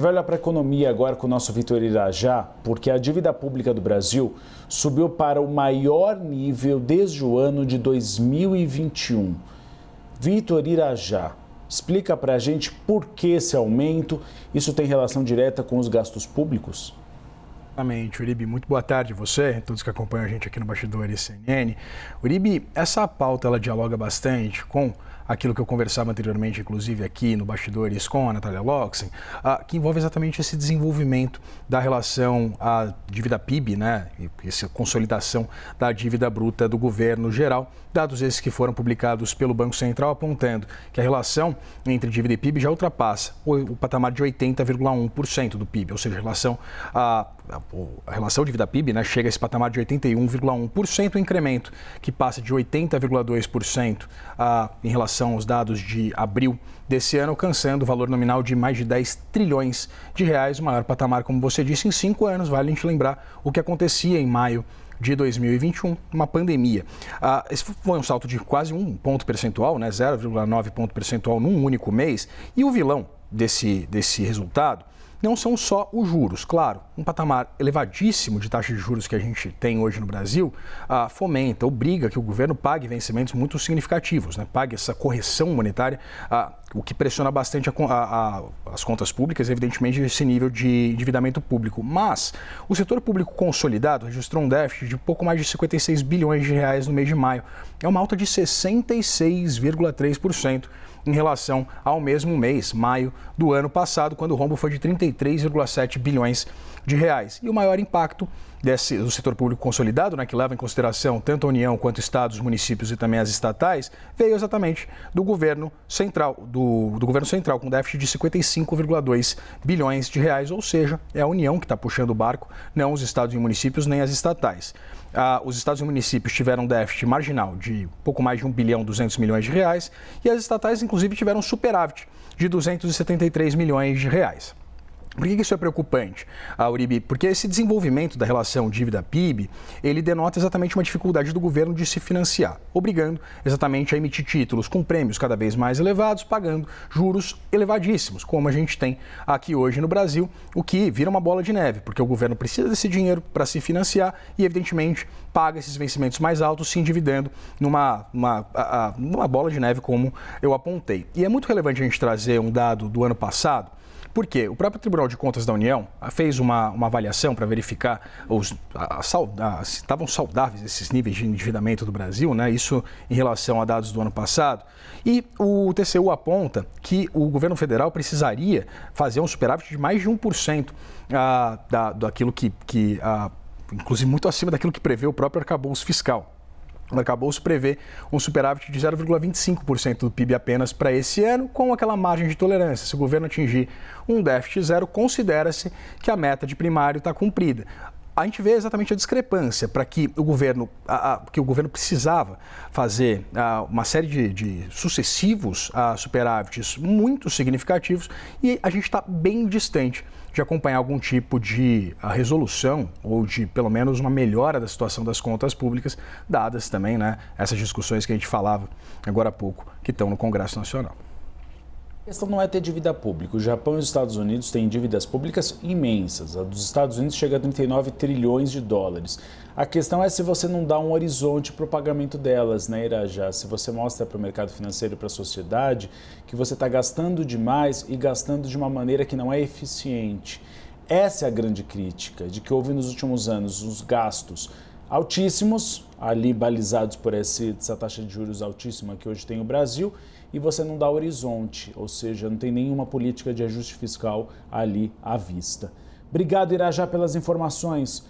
Vai olhar para a economia agora com o nosso Vitor Irajá, porque a dívida pública do Brasil subiu para o maior nível desde o ano de 2021. Vitor Irajá, explica para a gente por que esse aumento. Isso tem relação direta com os gastos públicos? Exatamente, Uribe, muito boa tarde a você, todos que acompanham a gente aqui no Bastidores CNN. Uribe, essa pauta ela dialoga bastante com aquilo que eu conversava anteriormente, inclusive aqui no Bastidores com a Natália Loxen, que envolve exatamente esse desenvolvimento da relação à dívida PIB, né, essa consolidação da dívida bruta do governo geral, dados esses que foram publicados pelo Banco Central apontando que a relação entre dívida e PIB já ultrapassa o patamar de 80,1% do PIB, ou seja, a relação dívida-PIB, né, chega a esse patamar de 81,1%, o incremento que passa de 80,2% em relação aos dados de abril desse ano, alcançando o valor nominal de mais de 10 trilhões de reais, o maior patamar, como você disse, em 5 anos. Vale a gente lembrar o que acontecia em maio de 2021, uma pandemia. Esse foi um salto de quase 1 ponto percentual, né, 0,9 ponto percentual num único mês, e o vilão desse resultado não são só os juros. Claro, um patamar elevadíssimo de taxa de juros que a gente tem hoje no Brasil fomenta, obriga que o governo pague vencimentos muito significativos, né? Pague essa correção monetária, o que pressiona bastante as contas públicas, evidentemente, esse nível de endividamento público. Mas o setor público consolidado registrou um déficit de pouco mais de 56 bilhões de reais no mês de maio. É uma alta de 66,3% em relação ao mesmo mês, maio do ano passado, quando o rombo foi de 33,7 bilhões de reais. E o maior impacto do setor público consolidado, né, que leva em consideração tanto a União quanto estados, municípios e também as estatais, veio exatamente do governo central, do governo central, com déficit de 55,2 bilhões de reais, ou seja, é a União que está puxando o barco, não os estados e municípios, nem as estatais. Os estados e municípios tiveram um déficit marginal de pouco mais de 1 bilhão 200 milhões de reais e as estatais, inclusive, tiveram um superávit de 273 milhões de reais. Por que isso é preocupante, Uribe? Porque esse desenvolvimento da relação dívida-PIB, ele denota exatamente uma dificuldade do governo de se financiar, obrigando exatamente a emitir títulos com prêmios cada vez mais elevados, pagando juros elevadíssimos, como a gente tem aqui hoje no Brasil, o que vira uma bola de neve, porque o governo precisa desse dinheiro para se financiar e, evidentemente, paga esses vencimentos mais altos, se endividando numa bola de neve, como eu apontei. E é muito relevante a gente trazer um dado do ano passado, porque o próprio Tribunal de Contas da União fez uma avaliação para verificar se estavam saudáveis esses níveis de endividamento do Brasil, né? Isso em relação a dados do ano passado. E o TCU aponta que o governo federal precisaria fazer um superávit de mais de 1% daquilo inclusive muito acima daquilo que prevê o próprio arcabouço fiscal. O arcabouço prevê um superávit de 0,25% do PIB apenas para esse ano, com aquela margem de tolerância. Se o governo atingir um déficit zero, considera-se que a meta de primário está cumprida. A gente vê exatamente a discrepância para que o governo precisava fazer uma série de sucessivos superávites muito significativos e a gente está bem distante de acompanhar algum tipo de resolução ou de, pelo menos, uma melhora da situação das contas públicas, dadas também, né, essas discussões que a gente falava agora há pouco, que estão no Congresso Nacional. A questão não é ter dívida pública. O Japão e os Estados Unidos têm dívidas públicas imensas. A dos Estados Unidos chega a 39 trilhões de dólares. A questão é se você não dá um horizonte para o pagamento delas, né, Irajá? Se você mostra para o mercado financeiro e para a sociedade que você está gastando demais e gastando de uma maneira que não é eficiente. Essa é a grande crítica, de que houve nos últimos anos os gastos altíssimos, ali balizados por essa taxa de juros altíssima que hoje tem o Brasil, e você não dá horizonte, ou seja, não tem nenhuma política de ajuste fiscal ali à vista. Obrigado, Irajá, pelas informações.